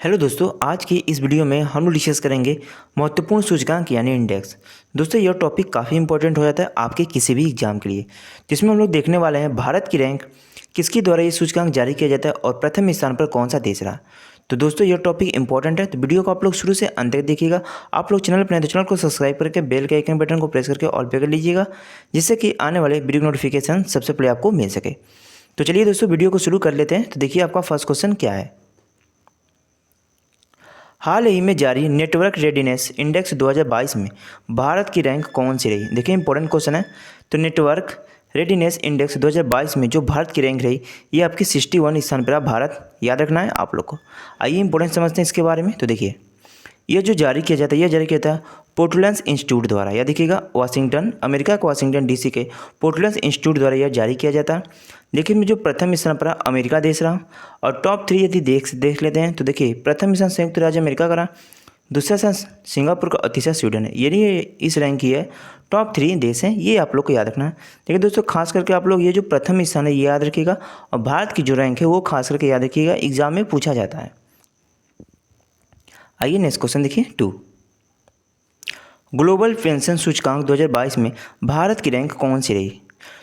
Hello दोस्तों, आज की इस वीडियो में हम लोग डिस्कस करेंगे महत्वपूर्ण सूचकांक यानी इंडेक्स। दोस्तों यह टॉपिक काफ़ी इंपॉर्टेंट हो जाता है आपके किसी भी एग्जाम के लिए, जिसमें हम लोग देखने वाले हैं भारत की रैंक किसके द्वारा ये सूचकांक जारी किया जाता है और प्रथम स्थान पर कौन सा देश रहा। तो दोस्तों यह टॉपिक इंपॉर्टेंट है, तो वीडियो को आप लोग शुरू से अंत तक देखिएगा। आप लोग चैनल पर नए तो चैनल को सब्सक्राइब करके बेल के आइकन बटन को प्रेस करके ऑल पे कर लीजिएगा, जिससे कि आने वाले वीडियो नोटिफिकेशन सबसे पहले आपको मिल सके। तो चलिए दोस्तों वीडियो को शुरू कर लेते हैं। तो देखिए आपका फर्स्ट क्वेश्चन क्या है। हाल ही में जारी नेटवर्क रेडीनेस इंडेक्स 2022 में भारत की रैंक कौन सी रही। देखिए इंपॉर्टेंट क्वेश्चन है। तो नेटवर्क रेडीनेस इंडेक्स 2022 में जो भारत की रैंक रही, ये आपकी 61 स्थान पर रहा भारत। याद रखना है आप लोग को। आइए इंपॉर्टेंट समझते हैं इसके बारे में। तो देखिए यह जो जारी किया जाता है, यह जारी किया जाता है पोर्टलैंड इंस्टीट्यूट द्वारा। यह देखिएगा वाशिंगटन, अमेरिका के वाशिंगटन डीसी के पोर्टलैंड इंस्टीट्यूट द्वारा यह जारी किया जाता है। देखिए में जो प्रथम स्थान पर अमेरिका देश रहा, और टॉप 3 यदि देख लेते हैं तो देखिए प्रथम स्थान संयुक्त राज्य अमेरिका का रहा, दूसरा स्थान सिंगापुर का और तीसरा स्वीडन है। यानी ये इस रैंक की है टॉप 3 देश हैं, ये आप लोग को याद रखना है। देखिए दोस्तों खास करके आप लोग ये जो प्रथम स्थान है ये याद रखिएगा, और भारत की जो रैंक है वो खास करके याद रखिएगा, एग्जाम में पूछा जाता है। आइए नेक्स्ट क्वेश्चन देखिए 2। ग्लोबल पेंशन सूचकांक 2022 में भारत की रैंक कौन सी रही।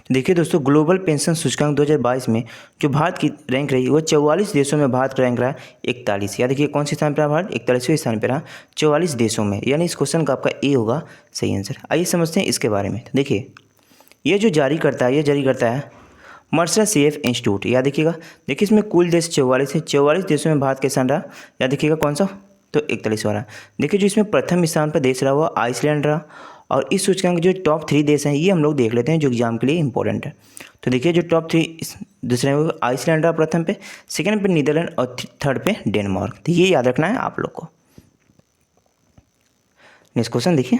तो देखिए दोस्तों ग्लोबल पेंशन सूचकांक 2022 में जो भारत की रैंक रही वो 44 देशों में भारत का रैंक रहा 41। या देखिए कौन से स्थान पर रहा भारत, 41वें स्थान पर रहा 44 देशों में। यानी इस क्वेश्चन का आपका ए होगा सही आंसर। आइए समझते हैं इसके बारे में। तो देखिए ये जो जारी करता है, ये जारी करता है मर्सर सेफ इंस्टीट्यूट। याद देखिएगा, देखिए इसमें कुल देश 44 है, 44 देशों में भारत के स्थान रहा। याद देखिएगा कौन सा, तो 41 वाला। देखिए जो इसमें प्रथम स्थान पर देश रहा वो आइसलैंड रहा। और इस सूचकांक जो टॉप 3 देश हैं ये हम लोग देख लेते हैं जो एग्जाम के लिए इंपॉर्टेंट है। तो देखिए जो टॉप 3 दूसरे में आइसलैंड रहा प्रथम पे, सेकंड पे नीदरलैंड और थर्ड पे डेनमार्क। तो ये याद रखना है आप लोग को। नेक्स्ट क्वेश्चन देखिए,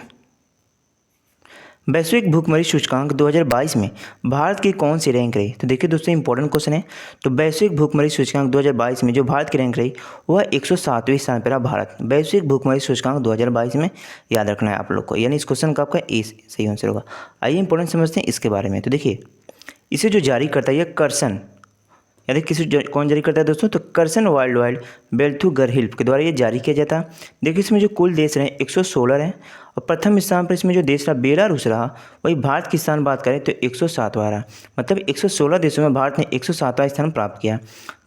वैश्विक भुखमरी सूचकांक 2022 में भारत की कौन सी रैंक रही। तो देखिए दोस्तों इंपॉर्टेंट क्वेश्चन है। तो वैश्विक भुखमरी सूचकांक 2022 में जो भारत की रैंक रही वह 107वें स्थान पर रहा भारत। वैश्विक भुखमरी सूचकांक 2022 में याद रखना है आप लोग को। यानी इस क्वेश्चन का आपका ए सही आंसर होगा। आइए इंपॉर्टेंट समझते हैं इसके बारे में। तो देखिए इसे जो जारी करता है यह कर्सन, यानी कौन जारी करता है दोस्तों, तो कर्सन वाइल्ड बेल्थुगरहिल के द्वारा ये जारी किया जाता है। देखिए इसमें जो कुल देश रहे 116 हैं, और प्रथम स्थान पर इसमें जो देश रहा बेलारूस रहा। वही भारत की स्थान बात करें तो 107वां रहा। मतलब 116 देशों में भारत ने 107वां स्थान प्राप्त किया।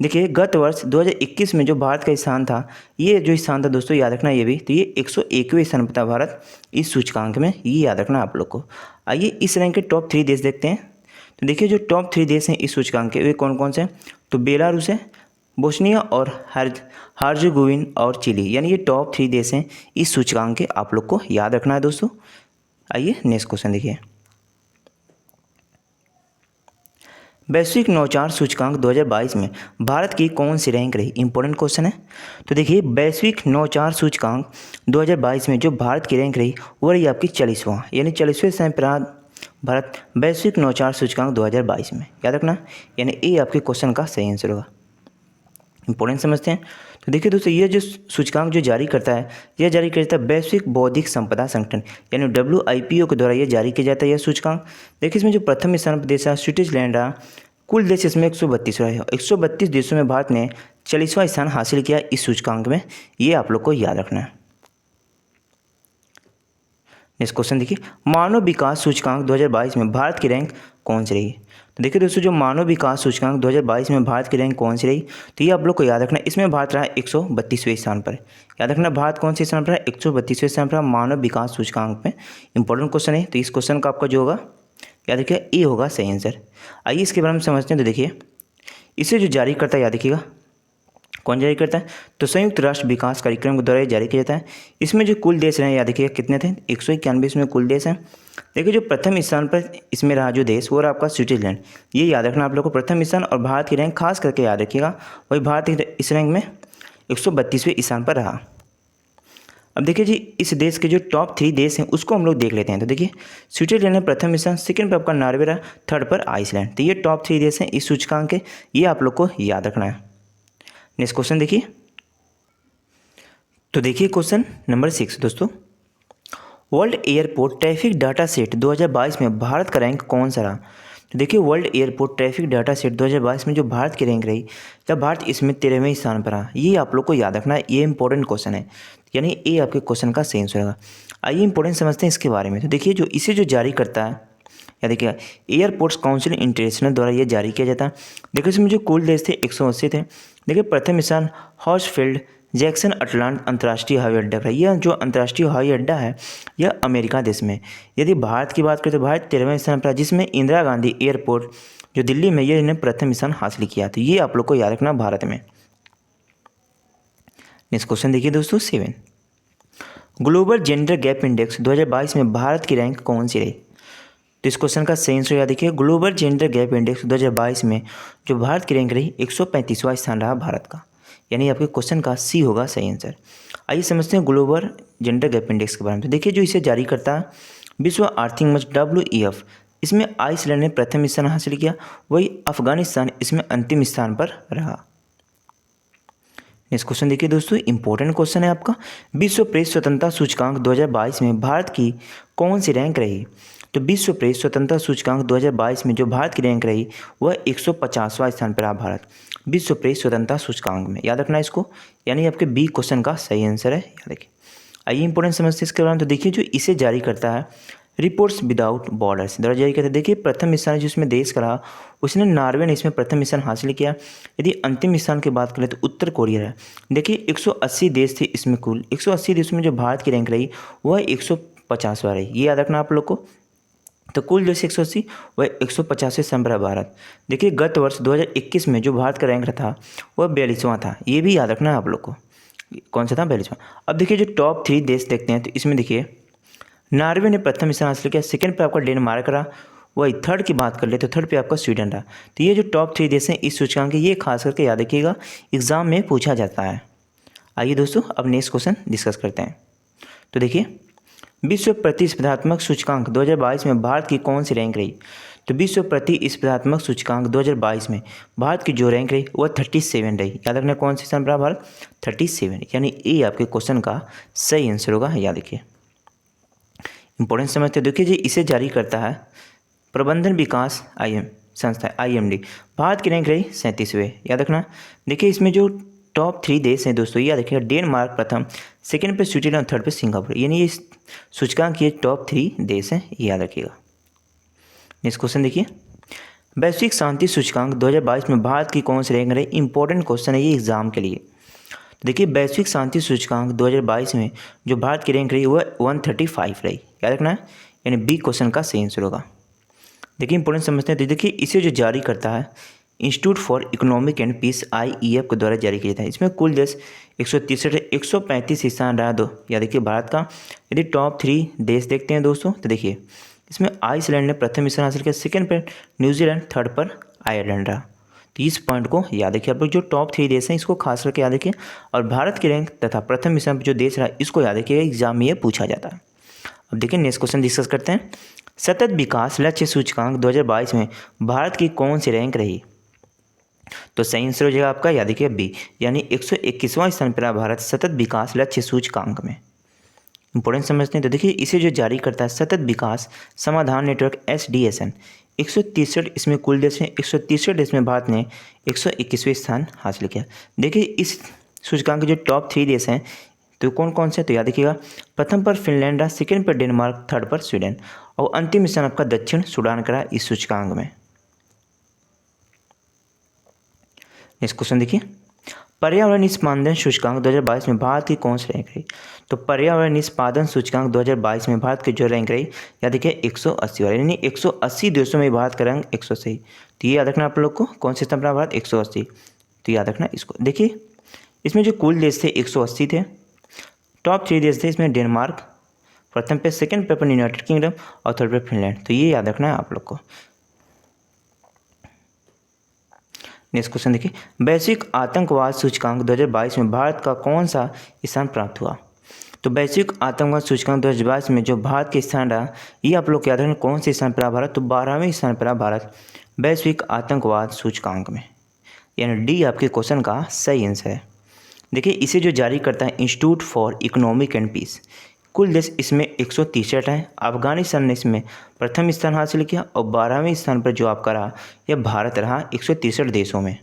देखिए गत वर्ष 2021 में जो भारत का स्थान था, ये जो स्थान था दोस्तों याद रखना ये भी, तो ये 101वें स्थान पर था भारत इस सूचकांक में। ये याद रखना आप लोग को। आइए इस रैंक के टॉप 3 देश देखते हैं। तो देखिए जो टॉप 3 देश हैं इस सूचकांक के वे कौन कौन से हैं, तो बेलारूस है, बोस्निया और हार्जेगोविन और चिली। यानी ये टॉप 3 देश हैं इस सूचकांक के, आप लोग को याद रखना है दोस्तों। आइए नेक्स्ट क्वेश्चन देखिए, वैश्विक नवाचार सूचकांक 2022 में भारत की कौन सी रैंक रही। इंपॉर्टेंट क्वेश्चन है। तो देखिए वैश्विक नवाचार सूचकांक 2022 में जो भारत की रैंक रही वो रही आपकी 40वां। यानी 40वें स्थान पर रहा भारत वैश्विक नवाचार सूचकांक 2022 में। याद रखना, यानी ये आपके क्वेश्चन का सही आंसर होगा। इंपॉर्टेंट समझते हैं। तो देखिए दोस्तों ये जो सूचकांक जो जारी करता है, यह जारी करता है वैश्विक बौद्धिक संपदा संगठन यानी WIPO के द्वारा यह जारी किया जाता है यह सूचकांक। देखिए इसमें जो प्रथम स्थान पर देश रहा स्विट्जरलैंड रहा। कुल देश इसमें 132 रहे। 132 देशों में भारत ने 40वां स्थान हासिल किया इस सूचकांक में। ये आप लोग को याद रखना है। नेक्स्ट क्वेश्चन देखिए, मानव विकास सूचकांक 2022 में भारत की रैंक कौन सी रही। तो देखिए दोस्तों जो मानव विकास सूचकांक 2022 में भारत की रैंक कौन सी रही, तो ये आप लोग को याद रखना है। इसमें भारत रहा 132वें स्थान पर। याद रखना भारत कौन से स्थान पर है, 132वें स्थान पर मानव विकास सूचकांक में। इंपॉर्टेंट क्वेश्चन है। तो इस क्वेश्चन का आपका जो होगा याद रखिए ए होगा सही आंसर। आइए इसके बारे में समझते हैं। तो देखिए इसे जो जारी करता है याद रखिएगा कौन जारी करता है, तो संयुक्त राष्ट्र विकास कार्यक्रम के द्वारा जारी किया जाता है। इसमें जो कुल देश रहे याद रखिएगा कितने थे, 191 इसमें कुल देश हैं। देखिए जो प्रथम स्थान पर इसमें रहा जो देश वो रहा आपका स्विट्जरलैंड। ये याद रखना आप लोग को प्रथम स्थान, और भारत की रैंक खास करके याद रखिएगा। वही भारत इस रैंक में 132वें स्थान पर रहा। अब देखिए जी इस देश के जो टॉप 3 देश हैं उसको हम लोग देख लेते हैं। तो देखिए स्विट्जरलैंड है प्रथम स्थान, सेकंड पर आपका नॉर्वे रहा, थर्ड पर आइसलैंड। तो ये टॉप 3 देश हैं इस सूचकांक के, ये आप लोग को याद रखना है। नेक्स्ट क्वेश्चन देखिए, तो देखिए क्वेश्चन नंबर 6 दोस्तों, world airport traffic data set 2022 में भारत का रैंक कौन सा रहा। तो देखिए world airport traffic data set 2022 में जो भारत की रैंक रही, जब भारत इसमें 13वें स्थान पर रहा। ये आप लोग को याद रखना है, ये इंपॉर्टेंट क्वेश्चन है, यानी ये आपके क्वेश्चन का सही आंसर होगा। आइए इंपॉर्टेंट समझते हैं इसके बारे में। तो देखिए जो इसे जो जारी करता है, या देखिए एयरपोर्ट्स काउंसिल इंटरनेशनल द्वारा ये जारी किया जाता है। देखिए इसमें जो कुल देश थे 180 थे। देखिए प्रथम स्थान हॉर्सफील्ड जैक्सन अटलांट अंतर्राष्ट्रीय हवाई अड्डा का। यह जो अंतर्राष्ट्रीय हवाई अड्डा है यह अमेरिका देश में। यदि भारत की बात करें तो भारत 13वें स्थान पर है, जिसमें इंदिरा गांधी एयरपोर्ट जो दिल्ली में यह इन्हें प्रथम स्थान हासिल किया। तो ये आप लोग को याद रखना भारत में। नेक्स्ट क्वेश्चन देखिए दोस्तों 7, ग्लोबल जेंडर गैप इंडेक्स 2022 में भारत की रैंक कौन सी रही। तो इस क्वेश्चन का सही आंसर याद देखिए, ग्लोबल जेंडर गैप इंडेक्स 2022 में जो भारत की रैंक रही 135वां स्थान रहा भारत का, यानी आपके क्वेश्चन का सी होगा सही आंसर। आइए समझते हैं ग्लोबल जेंडर गैप इंडेक्स के बारे में। तो देखिए जो इसे जारी करता है विश्व आर्थिक मंच WEF, इसमें आइसलैंड ने प्रथम स्थान हासिल किया, वही अफगानिस्तान इसमें अंतिम स्थान पर रहा। नेक्स्ट क्वेश्चन देखिए दोस्तों, इंपॉर्टेंट क्वेश्चन है आपका, विश्व प्रेस स्वतंत्रता सूचकांक 2022 में भारत की कौन सी रैंक रही। तो विश्व प्रेस स्वतंत्रता सूचकांक 2022 में जो भारत की रैंक रही वह 150वां स्थान पर रहा भारत, विश्व प्रेस स्वतंत्रता सूचकांक में। याद रखना इसको, यानी आपके बी क्वेश्चन का सही आंसर है। याद रखिए। आइए इंपॉर्टेंट समझते हैं इसके बारे में। तो देखिए जो इसे जारी करता है रिपोर्ट्स विदाउट बॉर्डर्स द्वारा जारी करते हैं। देखिए प्रथम स्थान जिसमें देश का रहा उसने नॉर्वे ने इसमें प्रथम स्थान हासिल किया। यदि अंतिम स्थान की बात करें तो उत्तर कोरिया है। देखिए 180 देश थे इसमें, कुल 180 देशों में जो भारत की रैंक रही वह 150वां रही। ये याद रखना आप लोग को। तो कुल जैसे 180 वह 150 स्थान पर भारत। देखिए गत वर्ष 2021 में जो भारत का रैंक था वह 42वां था। ये भी याद रखना है आप लोग को, कौन सा था 42वां। अब देखिए जो टॉप 3 देश देखते हैं तो इसमें देखिए नॉर्वे ने प्रथम स्थान हासिल किया, सेकंड पे आपका डेनमार्क रहा, वही थर्ड की बात कर ले तो थर्ड पे आपका स्वीडन रहा। तो ये जो टॉप 3 देश हैं इस सूचकांक के, ये खास करके याद रखिएगा, एग्जाम में पूछा जाता है। आइए दोस्तों अब नेक्स्ट क्वेश्चन डिस्कस करते हैं। तो देखिए विश्व प्रतिस्पर्धात्मक सूचकांक 2022 में भारत की कौन सी रैंक रही। तो विश्व प्रतिस्पर्धात्मक सूचकांक 2022 में भारत की जो रैंक रही वह 37 रही। याद रखना कौन से स्थान पर भारत 37, यानी ये आपके क्वेश्चन का सही आंसर होगा। याद रखिए इंपॉर्टेंट समझते हैं। देखिए जी इसे जारी करता है प्रबंधन विकास संस्था IMD, भारत की रैंक रही 37वें। याद रखना। देखिए इसमें जो टॉप 3 देश हैं दोस्तों, याद रखिएगा डेनमार्क प्रथम, सेकंड पे स्विट्जरलैंड और थर्ड पे सिंगापुर, यानी ये सूचकांक ये टॉप 3 देश हैं, याद रखिएगा। नेक्स्ट क्वेश्चन देखिए, वैश्विक शांति सूचकांक 2022 में भारत की कौन सी रैंक रही। इंपॉर्टेंट क्वेश्चन है ये एग्जाम के लिए। देखिए वैश्विक शांति सूचकांक 2022 में जो भारत की रैंक रही वह 135 रही। याद रखना है, यानी बी क्वेश्चन का सही आंसर होगा। देखिए इंपॉर्टेंट समझते हैं। तो देखिए इसे जो जारी करता है institute for economic and peace IEF के द्वारा जारी किया जाता है। इसमें कुल देश 163 135 स्थान रहा दो, या देखिए भारत का। यदि टॉप 3 देश देखते हैं दोस्तों तो देखिए इसमें आइसलैंड ने प्रथम स्थान हासिल किया, सेकंड पर न्यूजीलैंड, थर्ड पर आयरलैंड रहा। तो इस पॉइंट को याद रखिए आप लोग, जो टॉप 3 देश हैं इसको खास करके याद रखिए, और भारत की रैंक तथा प्रथम स्थान पर जो देश रहा इसको याद रखिएगा, एग्जाम में ये पूछा जाता है। अब देखिए नेक्स्ट क्वेश्चन डिस्कस करते हैं। सतत विकास लक्ष्य सूचकांक 2022 में भारत की कौन सी रैंक रही। तो सही आंसर हो जाएगा आपका, याद रखिए बी, यानी 121वां स्थान पर भारत सतत विकास लक्ष्य सूचकांक में। इंपॉर्टेंट समझते हैं। तो देखिए इसे जो जारी करता है सतत विकास समाधान नेटवर्क SDSN, 163 इसमें कुल देश हैं, 163 देश में भारत ने 121वें स्थान हासिल किया। देखिए इस सूचकांक के जो टॉप 3 देश हैं तो कौन कौन से, तो याद रखिएगा प्रथम पर फिनलैंड रहा, सेकंड पर डेनमार्क, थर्ड पर स्वीडन, और अंतिम स्थान आपका दक्षिण सूडान का रहा इस सूचकांक में। नेक्स्ट क्वेश्चन देखिए, पर्यावरण निष्पादन सूचकांक 2022 में भारत की कौन सी रैंक रही। तो पर्यावरण निष्पादन सूचकांक 2022 में भारत की जो रैंक रही याद रखिए 180 वाली, यानी 180 देशों में भारत का रैंक 180। तो ये याद रखना आप लोग को, कौन से स्थान पर भारत 180। तो याद रखना इसको। देखिए इसमें जो कुल देश थे 180 थे, टॉप 3 देश थे इसमें डेनमार्क प्रथम पे, सेकंड पे यूनाइटेड किंगडम और थर्ड पे फिनलैंड। तो ये याद रखना है आप लोग को। नेक्स्ट क्वेश्चन देखिए, वैश्विक आतंकवाद सूचकांक 2022 में भारत का कौन सा स्थान प्राप्त हुआ। तो वैश्विक आतंकवाद सूचकांक 2022 में जो भारत के स्थान रहा ये आप लोग याद रखना, कौन से स्थान पर रहा भारत। तो 12वें स्थान पर रहा भारत वैश्विक आतंकवाद सूचकांक में, यानी डी आपके क्वेश्चन का सही आंसर है। देखिए इसे जो जारी करता है institute for economic and peace, कुल देश इसमें 163 है। अफगानिस्तान ने इसमें प्रथम स्थान हासिल किया और 12वें स्थान पर जो आपका रहा यह भारत रहा 163 देशों में।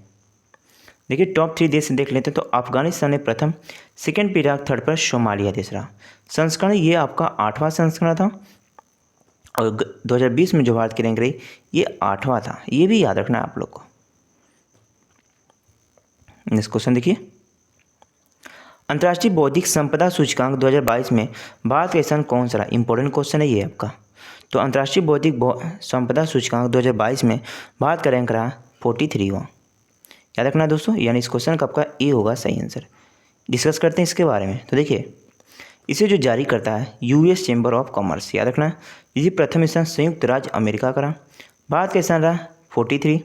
देखिए टॉप 3 देश देख लेते हैं तो अफगानिस्तान ने प्रथम, सेकंड पे इराक, थर्ड पर सोमालिया देश रहा। संस्करण ये आपका 8वां संस्करण था और 2020 में जो भारत की रैंक रही ये 8वां था। ये भी याद रखना है आप लोग को। नेक्स्ट क्वेश्चन देखिए, अंतर्राष्ट्रीय बौद्धिक संपदा सूचकांक 2022 में भारत का स्थान कौन सा रहा? इंपॉर्टेंट क्वेश्चन है ये आपका। तो अंतर्राष्ट्रीय बौद्धिक संपदा सूचकांक 2022 में भारत का रैंक रहा 43वां। याद रखना दोस्तों, यानी इस क्वेश्चन का आपका ए होगा सही आंसर। डिस्कस करते हैं इसके बारे में। तो देखिए इसे जो जारी करता है यूएस चैम्बर ऑफ कॉमर्स। याद रखना, ये प्रथम स्थान संयुक्त राज्य अमेरिका का रहा। भारत का स्थान रहा 43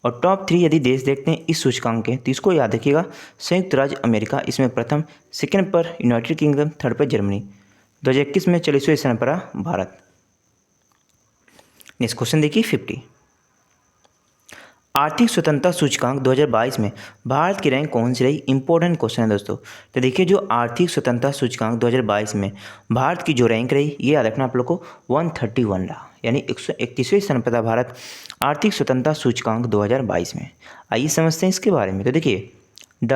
और टॉप 3 यदि देश देखते हैं इस सूचकांक के तो इसको याद रखिएगा, संयुक्त राज्य अमेरिका इसमें प्रथम, सेकंड पर यूनाइटेड किंगडम, थर्ड पर जर्मनी। 2021 में 40वें स्थान पर रहा भारत। नेक्स्ट क्वेश्चन देखिए 50, आर्थिक स्वतंत्रता सूचकांक 2022 में भारत की रैंक कौन सी रही? इंपॉर्टेंट क्वेश्चन है दोस्तों। तो देखिए जो आर्थिक स्वतंत्रता सूचकांक 2022 में भारत की जो रैंक रही ये याद रखना आप लोग को 131 रहा, यानी 131वें स्थान पर था भारत आर्थिक स्वतंत्रता सूचकांक 2022 में। आइए समझते हैं इसके बारे में। तो देखिए द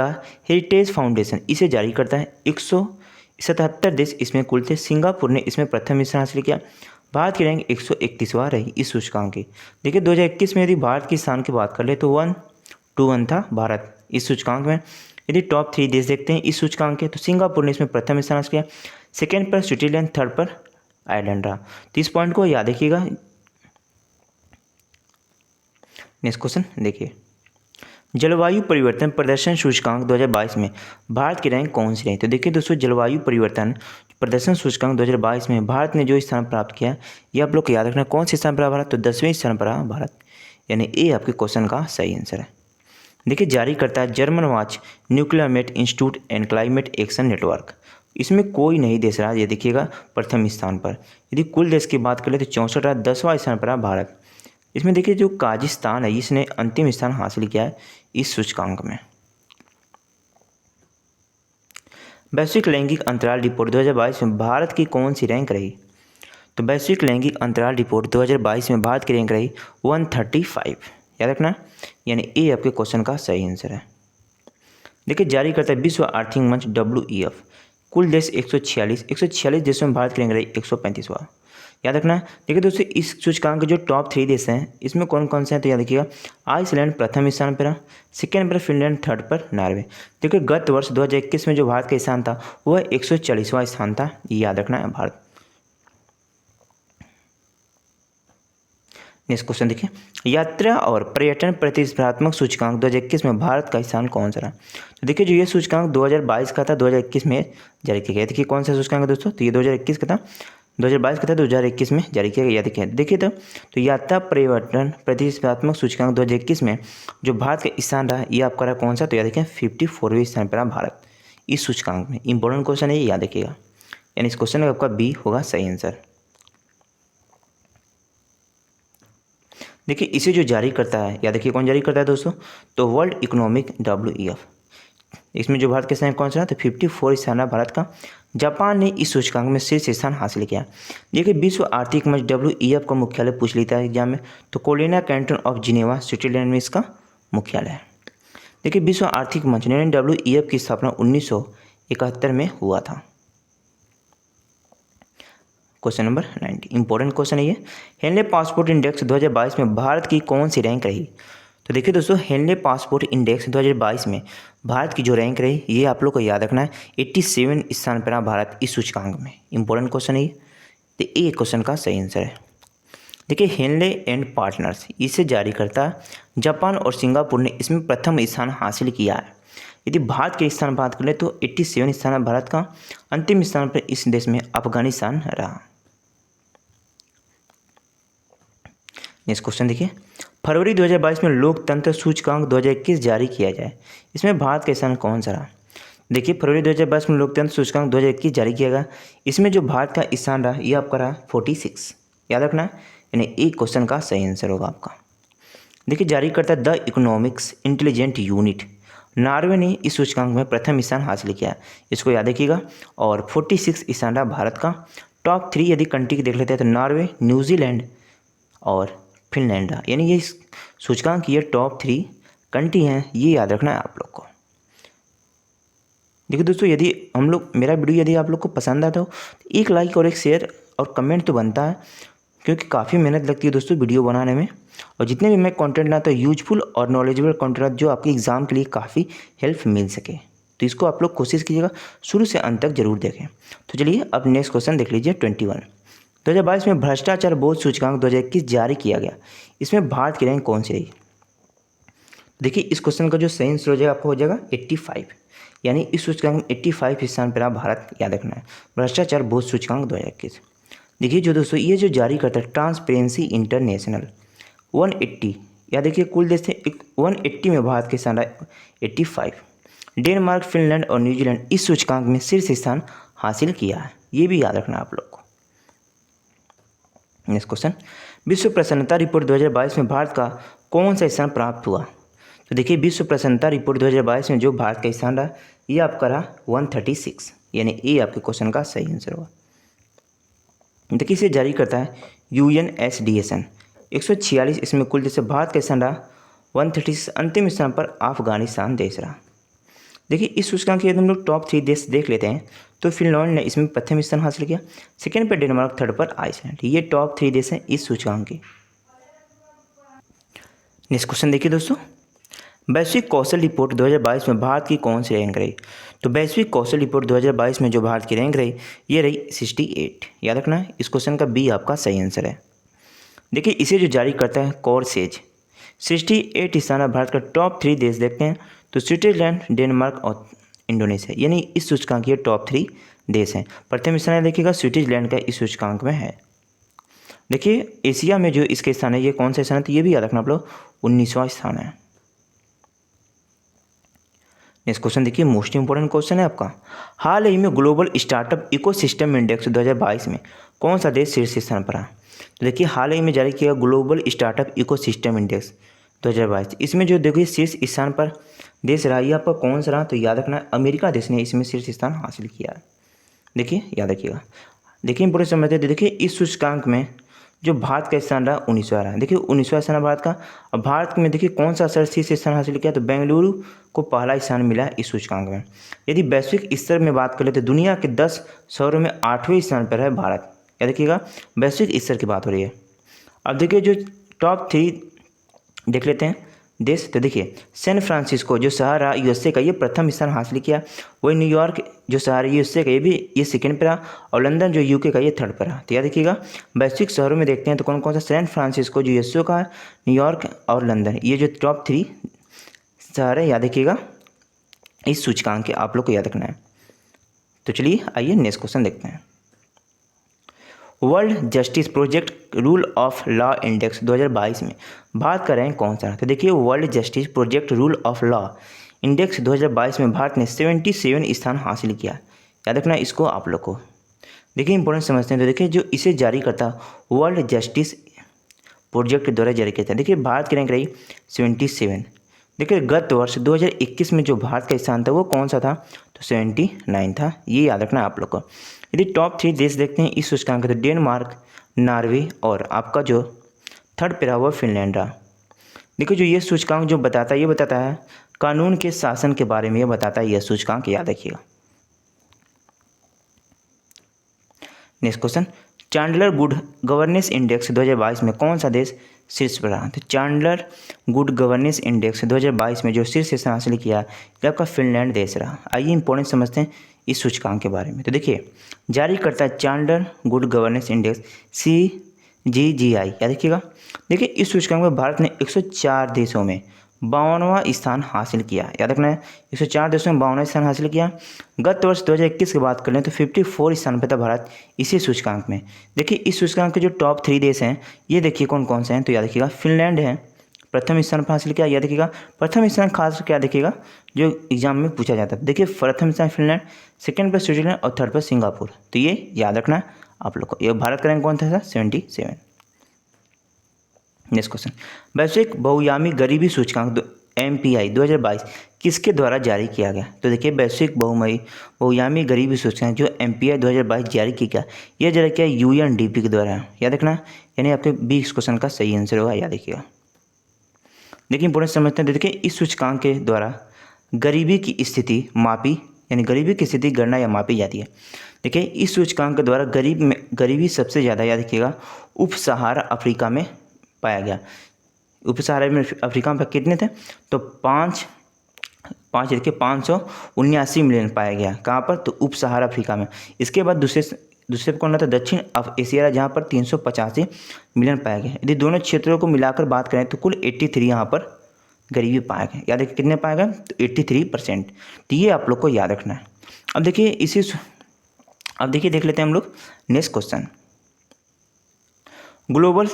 हेरिटेज फाउंडेशन इसे जारी करता है। 177 देश इसमें कुल थे। सिंगापुर ने इसमें प्रथम स्थान हासिल किया। भारत की रैंक 131वां रही इस सूचकांक की। देखिए 2021 में यदि भारत के स्थान की बात कर ले तो 121 था भारत इस सूचकांक में। यदि टॉप 3 देश देखते हैं इस सूचकांक के तो सिंगापुर ने इसमें प्रथम स्थान हासिल किया, सेकेंड पर स्विट्जरलैंड, थर्ड पर आयरलैंड रहा। तो इस पॉइंट को याद रखिएगा। नेक्स्ट क्वेश्चन देखिए, जलवायु परिवर्तन प्रदर्शन सूचकांक 2022 में भारत की रैंक कौन सी रही? तो देखिए दोस्तों जलवायु परिवर्तन प्रदर्शन सूचकांक 2022 में भारत ने जो स्थान प्राप्त किया ये आप लोग को याद रखना। कौन से स्थान पर रहा भारत? तो 10वें स्थान पर रहा भारत, यानी ए आपके क्वेश्चन का सही आंसर है। देखिए जारी करता है German watch nuclear met institute and climate action network. इसमें कोई नहीं देश रहा, ये देखिएगा प्रथम स्थान पर। यदि कुल देश की बात करें तो 64 रहा, 10वां स्थान पर रहा भारत। इसमें देखिए जो काजिस्तान है इसने अंतिम स्थान हासिल किया है इस सूचकांक में। वैश्विक लैंगिक अंतराल रिपोर्ट 2022 में भारत की कौन सी रैंक रही? तो वैश्विक लैंगिक अंतराल रिपोर्ट 2022 में भारत की रैंक रही 135। याद रखना, यानी ए आपके क्वेश्चन का सही आंसर है। देखिए जारी करता है विश्व आर्थिक मंच WEF। कुल देश 146 देशों में भारत की रैंक रही 135वां। याद रखना। देखिए दोस्तों इस सूचकांक के जो टॉप 3 देश हैं इसमें कौन कौन से हैं तो याद रखिएगा, आइसलैंड प्रथम स्थान पर रहा, सेकेंड पर फिनलैंड, थर्ड पर नॉर्वे। देखिए गत वर्ष 2021 में जो भारत का स्थान था वह 140वां स्थान था, ये याद रखना है भारत। नेक्स्ट क्वेश्चन देखिए, यात्रा और पर्यटन प्रतिस्पर्धात्मक सूचकांक 2021 में भारत का स्थान कौन सा रहा? तो देखिए जो ये सूचकांक 2022 का था 2021 में जारी किया गया। देखिए कौन सा सूचकांक है दोस्तों? तो ये 2021 का था, 2022 का था, 2021 में जारी किया गया। देखिए तो यात्रा परिवर्तन प्रतिस्पर्धात्मक सूचकांक 2021 में जो भारत का स्थान रहा ये आपका रहा कौन सा? तो याद रखिए 54वें स्थान पर रहा भारत इस सूचकांक में। इंपॉर्टेंट क्वेश्चन है ये, याद रखिएगा, यानी इस क्वेश्चन का आपका बी होगा सही आंसर। देखिए इसे जो जारी करता है याद रखिए कौन जारी करता है दोस्तों? तो वर्ल्ड इकोनॉमिक WEF। इसमें जो भारत के स्थान कौन सा है? तो 54 स्थान है भारत का। जापान ने इस सूचकांक में शीर्ष स्थान हासिल किया। देखिए विश्व आर्थिक मंच WEF का मुख्यालय पूछ लेता है एग्जाम में, तो कोलिना कैंटन ऑफ जिनेवा स्विट्जरलैंड में इसका मुख्यालय है। देखिए विश्व आर्थिक मंच यानी WEF की स्थापना 1971 में हुआ था। क्वेश्चन नंबर 90, इंपॉर्टेंट क्वेश्चन है ये। हेनले पासपोर्ट इंडेक्स 2022 में भारत की कौन सी रैंक रही? तो देखिए दोस्तों हेनले पासपोर्ट इंडेक्स 2022 में भारत की जो रैंक रही ये आप लोग को याद रखना है, 87 स्थान पर रहा भारत इस सूचकांक में। इंपॉर्टेंट क्वेश्चन है ये, तो ए क्वेश्चन का सही आंसर है। देखिए हेनले एंड पार्टनर्स इसे जारी करता है जापान और सिंगापुर ने इसमें प्रथम स्थान हासिल किया है। यदि भारत के स्थान बात करें तो 87 स्थान है भारत का। अंतिम स्थान पर इस देश में अफगानिस्तान रहा। नेक्स्ट क्वेश्चन देखिए, फरवरी 2022 में लोकतंत्र सूचकांक 2021 जारी किया जाए, इसमें भारत का स्थान कौन सा रहा? देखिए फरवरी 2022 में लोकतंत्र सूचकांक 2021 जारी किया गया। इसमें जो भारत का स्थान रहा ये आपका रहा 46। याद रखना, यानी एक क्वेश्चन का सही आंसर होगा आपका। देखिए जारी करता है the economics intelligent unit. Norway ने इस सूचकांक में प्रथम स्थान हासिल किया, इसको याद रखिएगा। और 46 स्थान रहा भारत का। टॉप 3 यदि कंट्री की देख लेते हैं तो नॉर्वे, न्यूजीलैंड और फिनलैंड रहा, यानी ये सूचकांक ये टॉप 3 कंट्री हैं, ये याद रखना है आप लोग को। देखिए दोस्तों, यदि हम लोग मेरा वीडियो यदि आप लोग को पसंद आता हो तो एक लाइक और एक शेयर और कमेंट तो बनता है, क्योंकि काफ़ी मेहनत लगती है दोस्तों वीडियो बनाने में। और जितने भी मैं कंटेंट लाता हूँ यूजफुल और नॉलेजेबल कंटेंट जो आपके एग्ज़ाम के लिए काफ़ी हेल्प मिल सके, तो इसको आप लोग कोशिश कीजिएगा शुरू से अंत तक जरूर देखें। तो चलिए अब नेक्स्ट क्वेश्चन देख लीजिए 21। 2022 में भ्रष्टाचार बोध सूचकांक 2021 जारी किया गया, इसमें भारत की रैंक कौन सी रही? देखिए इस क्वेश्चन का जो सही आंसर हो जाएगा आपको हो जाएगा 85, यानी इस सूचकांक में 85 स्थान पर रहा भारत, याद रखना है। भ्रष्टाचार बोध सूचकांक 2021। देखिए जो दोस्तों ये जो जारी करता है ट्रांसपेरेंसी इंटरनेशनल 180, या देखिए कुल देश थे 180 में भारत के स्थान रहा 85। डेनमार्क, फिनलैंड और न्यूजीलैंड इस सूचकांक में शीर्ष स्थान हासिल किया है, ये भी याद रखना है आप लोग को। नेक्स्ट क्वेश्चन, विश्व प्रसन्नता रिपोर्ट 2022 में भारत का कौन सा स्थान प्राप्त हुआ? तो देखिए विश्व प्रसन्नता रिपोर्ट 2022 में जो भारत का स्थान रहा ये आपका रहा 136, यानी ये आपके क्वेश्चन का सही आंसर होगा। देखिए इसे जारी करता है UNSDSN 146, इसमें कुल जैसे भारत का स्थान रहा 136, अंतिम स्थान पर अफगानिस्तान देश रहा। देखिए इस सूचकांक के यदि हम लोग टॉप 3 देश देख लेते हैं तो फिनलैंड ने इसमें प्रथम स्थान हासिल किया, सेकंड पर डेनमार्क, थर्ड पर आइसलैंड, ये टॉप 3 देश हैं इस सूचकांक के। नेक्स्ट क्वेश्चन देखिए दोस्तों, वैश्विक कौशल रिपोर्ट 2022 में भारत की कौन सी रैंक रही? तो वैश्विक कौशल रिपोर्ट 2022 में जो भारत की रैंक रही ये रही 68, याद रखना है। इस क्वेश्चन का बी आपका सही आंसर है। देखिए इसे जो जारी करता है कॉरसेज 68 स्थान भारत का। टॉप 3 देश देखते हैं तो स्विट्जरलैंड, डेनमार्क और इंडोनेशिया, यानी इस सूचकांक के टॉप 3 देश हैं। प्रथम स्थान देखिएगा स्विट्जरलैंड का इस सूचकांक में है। देखिए एशिया में जो इसके स्थान है ये कौन सा स्थान है तो ये भी याद रखना आप लोग 19वां स्थान है। नेक्स्ट क्वेश्चन देखिए मोस्ट इंपोर्टेंट क्वेश्चन है आपका, हाल ही में ग्लोबल स्टार्टअप इकोसिस्टम इंडेक्स 2022 में कौन सा देश शीर्ष स्थान पर रहा? तो देखिए हाल ही में जारी किया ग्लोबल स्टार्टअप इकोसिस्टम इंडेक्स 2022, इसमें जो देखिए शीर्ष स्थान पर देश रहा ये आपका कौन सा रहा? तो याद रखना अमेरिका देश ने इसमें शीर्ष स्थान हासिल किया है। देखिए याद रखिएगा। देखिए इंपोर्टेंट समझते हैं, देखिए इस सूचकांक में जो भारत का स्थान रहा 19वां रहा। देखिए 19वां स्थान भारत का। अब भारत में देखिए कौन सा शीर्ष स्थान हासिल किया तो बेंगलुरु को पहला स्थान मिला इस सूचकांक में। यदि वैश्विक स्तर में बात करें तो दुनिया के 10 शहरों में 8वें स्थान पर है भारत, क्या देखिएगा वैश्विक स्तर की बात हो रही है। अब देखिए जो टॉप 3 देख लेते हैं देश, तो देखिए सैन फ्रांसिस्को जो शहर रहा USA का ये प्रथम स्थान हासिल किया, वही न्यूयॉर्क जो शहर है USA का ये सेकंड पर रहा, और लंदन जो UK का ये थर्ड पर रहा। तो याद रखिएगा वैश्विक शहरों में देखते हैं तो कौन कौन सा सैन फ्रांसिस्को जो USA का है, न्यूयॉर्क और लंदन, ये जो टॉप 3 शहर है याद रखिएगा इस सूचकांक के आप लोग को याद रखना है। तो चलिए आइए नेक्स्ट क्वेश्चन देखते हैं। World justice project rule of law index 2022 में भारत का रैंक कौन सा है? तो देखिए world justice project rule of law index 2022 में भारत ने 77 स्थान हासिल किया, याद रखना इसको आप लोग को। देखिए इंपॉर्टेंट समझते हैं, तो देखिए जो इसे जारी करता वर्ल्ड जस्टिस प्रोजेक्ट के द्वारा जारी किया था, देखिए भारत की रैंक रही 77। देखिए गत वर्ष 2021 में जो भारत का स्थान था वो कौन सा था तो 79 था, ये याद रखना आप लोग को। यदि टॉप 3 देश देखते हैं इस सूचकांक तो डेनमार्क, नॉर्वे और आपका जो थर्ड पे रहा हुआ फिनलैंड रहा। देखिए जो ये सूचकांक जो बताता है ये बताता है कानून के शासन के बारे में, ये बताता है यह सूचकांक, याद रखिएगा। Next question, Chandler good governance index 2022 में कौन सा देश शीर्ष पर रहा? तो चांडलर गुड गवर्नेंस इंडेक्स 2022 में जो शीर्ष स्थान हासिल किया ये आपका फिनलैंड देश रहा। आइए इंपॉर्टेंट समझते हैं इस सूचकांक के बारे में। तो देखिए जारी करता है Chandler good governance index CGGI, याद रखिएगा। देखिए इस सूचकांक में भारत ने 104 देशों में 52वां स्थान हासिल किया, याद रखना है 104 देशों में 52वां स्थान हासिल किया। गत वर्ष 2021 की बात कर लें तो 54 स्थान पर था भारत इसी सूचकांक में। देखिए इस सूचकांक के जो टॉप 3 देश हैं ये देखिए कौन कौन से हैं, तो याद रखिएगा फिनलैंड है प्रथम स्थान पर हासिल किया, याद रखिएगा प्रथम स्थान खास क्या देखिएगा जो एग्जाम में पूछा जाता है। देखिए प्रथम स्थान फिनलैंड, सेकंड पर स्विट्जरलैंड और थर्ड पर सिंगापुर, तो ये याद रखना है आप लोग को। ये भारत का रैंक कौन था 77। नेक्स्ट क्वेश्चन, वैश्विक बहुआयामी गरीबी सूचकांक MPI 2022 किसके द्वारा जारी किया गया? तो देखिए वैश्विक बहुआयामी गरीबी सूचकांक जो MPI 2022 जारी किया गया, यह जारी किया UNDP के द्वारा। याद रखना, यानी आपके 20 क्वेश्चन का सही आंसर होगा, याद रखिएगा। देखिए इंपोर्टेंट समझते हैं। देखिए इस सूचकांक के द्वारा गरीबी की स्थिति मापी, यानी गरीबी की स्थिति गणना या मापी जाती है। देखिए इस सूचकांक के द्वारा गरीबी सबसे ज़्यादा, याद रखिएगा, उप सहारा अफ्रीका में पाया गया। उप सहारा में अफ्रीका में कितने थे? तो 579 मिलियन पाया गया। कहाँ पर? तो उप सहारा अफ्रीका में। इसके बाद दूसरे कौन था? दक्षिण एशिया, जहाँ पर 385 मिलियन पाया गया। यदि दोनों क्षेत्रों को मिलाकर बात करें तो कुल 83 यहाँ पर गरीबी पाया गया। याद रखिए कितने पाया गया? तो 83%। तो ये आप लोग को याद रखना है। अब देखिए देख लेते हैं हम लोग नेक्स्ट क्वेश्चन। ग्लोबल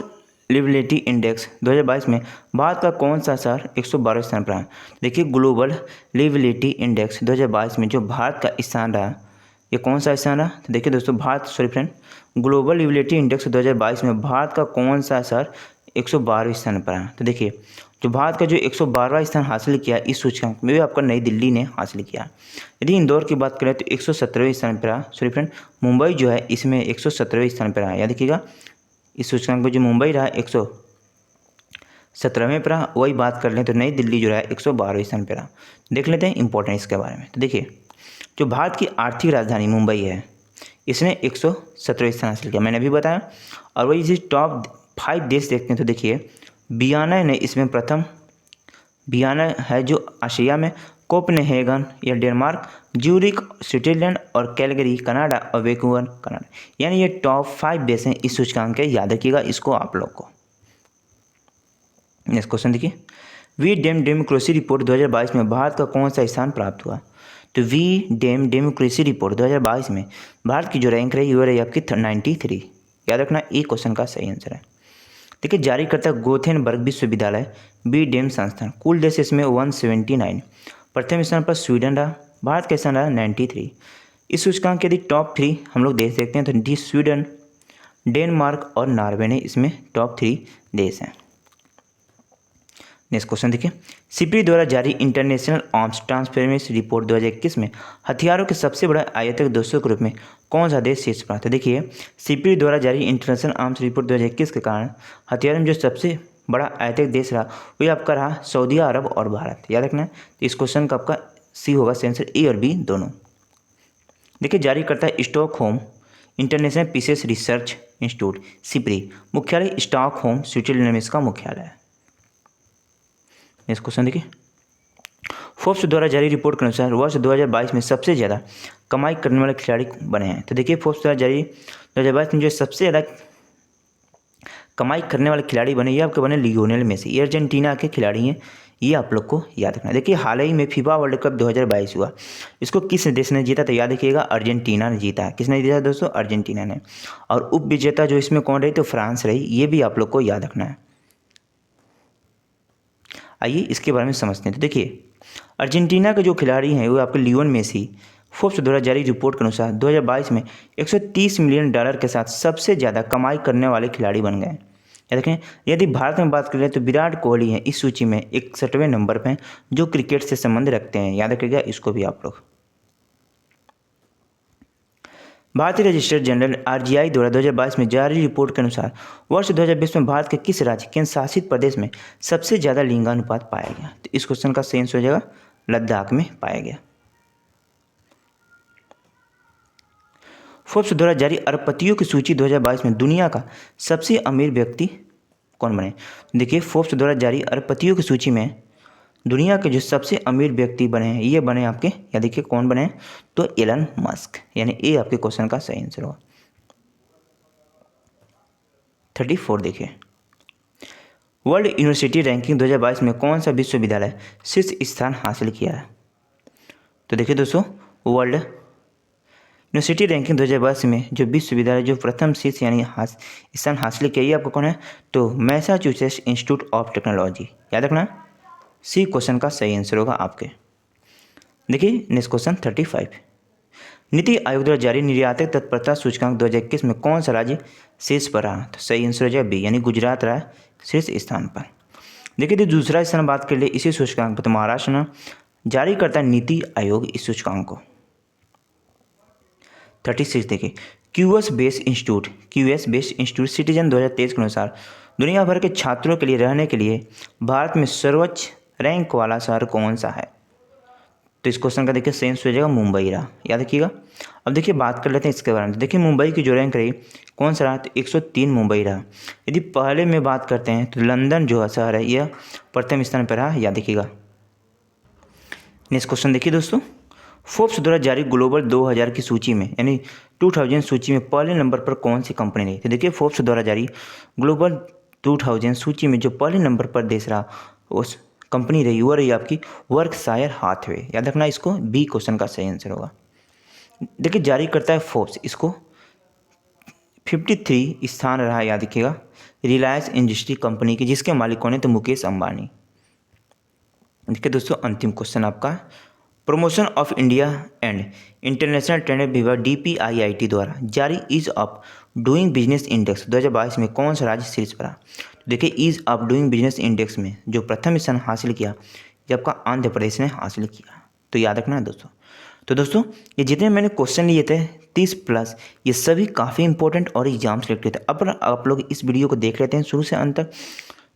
लिविलिटी इंडेक्स 2022 में भारत का कौन सा शहर 112वें स्थान पर है? देखिए ग्लोबल लिविलिटी इंडेक्स 2022 में जो भारत का स्थान रहा, ये कौन सा स्थान रहा? तो देखिए दोस्तों, ग्लोबल लिविलिटी इंडेक्स 2022 में भारत का कौन सा शहर 112वें स्थान पर है? तो देखिए जो भारत का जो 112वां स्थान हासिल किया इस सूचकांक में, आपका नई दिल्ली ने हासिल किया। यदि इंदौर की बात करें तो 117वें स्थान पर रहा। मुंबई जो है इसमें 117वें स्थान पर रहा। याद रखिएगा इस सूचकांक में जो मुंबई रहा 117वें पर रहा। वही बात कर लें तो नई दिल्ली जो रहा 112वें स्थान पर रहा। देख लेते हैं इंपॉर्टेंट इसके बारे में। तो देखिए जो भारत की आर्थिक राजधानी मुंबई है, इसने 117वें स्थान हासिल किया, मैंने अभी बताया। और वही जो टॉप 5 देश देखते हैं तो देखिए वियना ने इसमें प्रथम, वियना है जो आस्ट्रिया में, कोपनहेगन या डेनमार्क, ज्यूरिक स्विट्जरलैंड और कैलगरी कनाडा और वैंकूवर कनाडा, यानी ये टॉप 5 देश हैं इस सूचकांक के। याद रखिएगा इसको आप लोग को। नेक्स्ट क्वेश्चन देखिए, डेमोक्रेसी रिपोर्ट 2022 में भारत का कौन सा स्थान प्राप्त हुआ? तो डेमोक्रेसी रिपोर्ट 2022 में भारत की जो रैंक रही वो रही आपकी 93। याद रखना ये क्वेश्चन का सही आंसर है। देखिए जारीकर्ता गोथेनबर्ग विश्वविद्यालय डेम संस्थान, कुल देश इसमें 179। प्रथम स्थान पर स्वीडन रहा, भारत का स्थान रहा 93। इस सूचकांक के यदि टॉप 3 हम लोग देश देखते हैं तो स्वीडन, डेनमार्क और नॉर्वे ने इसमें टॉप 3 देश हैं। नेक्स्ट क्वेश्चन देखिए, सिप्री द्वारा जारी इंटरनेशनल आर्म्स ट्रांसफरमेशन रिपोर्ट 2021 में हथियारों के सबसे बड़ा आयातक देशों के रूप में कौन सा देश शीर्ष पर आता है? देखिए सिप्री द्वारा जारी इंटरनेशनल आर्म्स रिपोर्ट 2021 के कारण हथियारों में जो सबसे बड़ा आयातक देश रहा वही आपका रहा सऊदी अरब और भारत। याद रखना है। तो इस क्वेश्चन का आपका सी होगा आंसर, ए और बी दोनों। देखिए जारी करता है Stockholm international pieces research institute SIPRI, मुख्यालय स्टॉकहोम स्विट्जरलैंड में इसका मुख्यालय है। नेक्स्ट क्वेश्चन देखिए, फोर्ब्स द्वारा जारी रिपोर्ट के अनुसार वर्ष 2022 में सबसे ज़्यादा कमाई करने वाले खिलाड़ी बने हैं। तो देखिए फोर्ब्स द्वारा जारी 2022 में जो सबसे ज़्यादा कमाई करने वाले खिलाड़ी बने, ये आपके बने लियोनेल मेसी, ये अर्जेंटीना के खिलाड़ी हैं। ये आप लोग को याद रखना है। देखिए हाल ही में फीफा वर्ल्ड कप 2022 हुआ, इसको किस देश ने जीता? तो याद रखिएगा अर्जेंटीना ने जीता। किसने जीता दोस्तों? अर्जेंटीना ने। और उप विजेता जो इसमें कौन रही? तो फ्रांस रही। ये भी आप लोग को याद रखना है। आइए इसके बारे में समझते हैं। तो देखिए अर्जेंटीना के जो खिलाड़ी हैं वो आपके लियोन मेसी, फोर्ब्स द्वारा जारी रिपोर्ट के अनुसार 2022 में 130 मिलियन डॉलर के साथ सबसे ज़्यादा कमाई करने वाले खिलाड़ी बन गए। याद रखें, यदि भारत में बात करें तो विराट कोहली हैं इस सूची में 61वें नंबर पर, जो क्रिकेट से संबंध रखते हैं। याद रखिएगा इसको भी आप लोग। भारतीय रजिस्ट्रार जनरल RGI द्वारा 2022 में जारी रिपोर्ट के अनुसार वर्ष 2020 में भारत के किस राज्य केंद्र शासित प्रदेश में सबसे ज़्यादा लिंगानुपात पाया गया? तो इस क्वेश्चन का सही आंसर हो जाएगा लद्दाख में पाया गया। फोर्ब्स द्वारा जारी अरबपतियों की सूची 2022 में दुनिया का सबसे अमीर व्यक्ति कौन बने? देखिए फोर्ब्स द्वारा जारी अरबपतियों की सूची में दुनिया के जो सबसे अमीर व्यक्ति बने हैं ये बने आपके, या देखिए कौन बने? तो एलन मस्क, यानी ये आपके क्वेश्चन का सही आंसर होगा। 34 देखिए, वर्ल्ड यूनिवर्सिटी रैंकिंग 2022 में कौन सा विश्वविद्यालय शीर्ष स्थान हासिल किया है? तो देखिए दोस्तों वर्ल्ड यूनिवर्सिटी रैंकिंग 2022 में जो विश्वविद्यालय जो प्रथम शीर्ष यानी स्थान हासिल किया, ये आपको कौन है? तो मैसाचुसेट्स इंस्टीट्यूट ऑफ टेक्नोलॉजी। याद रखना सी क्वेश्चन का सही आंसर होगा आपके। देखिए नेक्स्ट क्वेश्चन 35, नीति आयोग द्वारा जारी निर्यातक तत्परता सूचकांक 2021 में कौन सा राज्य शीर्ष पर रहा? तो सही आंसर हो जाएगा बी, यानी गुजरात रहा शीर्ष स्थान पर। देखिए तो दूसरा स्थान बात कर ले इसी सूचकांक पर, तो महाराष्ट्र ना जारी करता है नीति आयोग इस सूचकांक को। 36 देखिए क्यूएस बेस्ड इंस्टीट्यूट सिटीजन 2023 के अनुसार दुनिया भर के छात्रों के लिए रहने के लिए भारत में सर्वोच्च रैंक वाला शहर कौन सा है। तो इस क्वेश्चन का देखिए सही आंसर हो जाएगा मुंबई रहा, याद रखिएगा। अब देखिए बात कर लेते हैं इसके बारे में। देखिए मुंबई की जो रैंक रही कौन सा रहा, तो 103 मुंबई रहा। यदि पहले में बात करते हैं तो लंदन जो शहर है यह प्रथम स्थान पर रहा, याद रखिएगा। नेक्स्ट क्वेश्चन देखिए दोस्तों, फोर्ब्स द्वारा जारी ग्लोबल 2000 की सूची में यानी 2000 सूची में पहले नंबर पर कौन सी कंपनी रही। तो देखिए फोर्ब्स द्वारा जारी ग्लोबल 2000 सूची में जो पहले नंबर पर देश रहा उस कंपनी रही वो रही आपकी वर्कशायर हाथवे, याद रखना इसको, बी क्वेश्चन का सही आंसर होगा। देखिए जारी करता है फोर्ब्स, इसको 53 स्थान रहा, याद रखिएगा, रिलायंस इंडस्ट्री कंपनी की, जिसके मालिक कौन है, तो मुकेश अंबानी। देखिए दोस्तों अंतिम क्वेश्चन आपका, promotion of India and international trade विभाग DPIIT द्वारा जारी ease of doing business index 2022 में कौन सा राज्य शीर्ष पर रहा। तो देखिए ease of doing business index में जो प्रथम स्थान हासिल किया ये आपका आंध्र प्रदेश ने हासिल किया, तो याद रखना है दोस्तों। तो दोस्तों ये जितने मैंने क्वेश्चन लिए थे 30+, ये सभी काफ़ी इंपॉर्टेंट और एग्जाम रिलेटेड थे। अब आप लोग इस वीडियो को देख लेते हैं शुरू से अंत तक,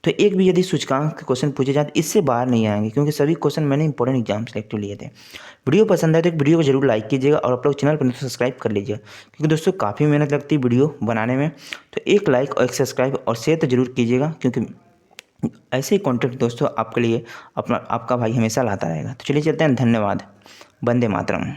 तो एक भी यदि सूचकांक के क्वेश्चन पूछे जाए तो इससे बाहर नहीं आएंगे, क्योंकि सभी क्वेश्चन मैंने इंपॉर्टेंट एग्जाम सेलेक्टिव लिए थे। वीडियो पसंद आए तो एक वीडियो को जरूर लाइक कीजिएगा और आप लोग चैनल पर सब्सक्राइब कर लीजिएगा, क्योंकि दोस्तों काफ़ी मेहनत लगती है वीडियो बनाने में। तो एक लाइक और एक सब्सक्राइब और शेयर तो जरूर कीजिएगा, क्योंकि ऐसे ही कॉन्टेंट दोस्तों आपके लिए आपका भाई हमेशा लाता रहेगा। तो चलिए चलते हैं, धन्यवाद, वंदे मातरम।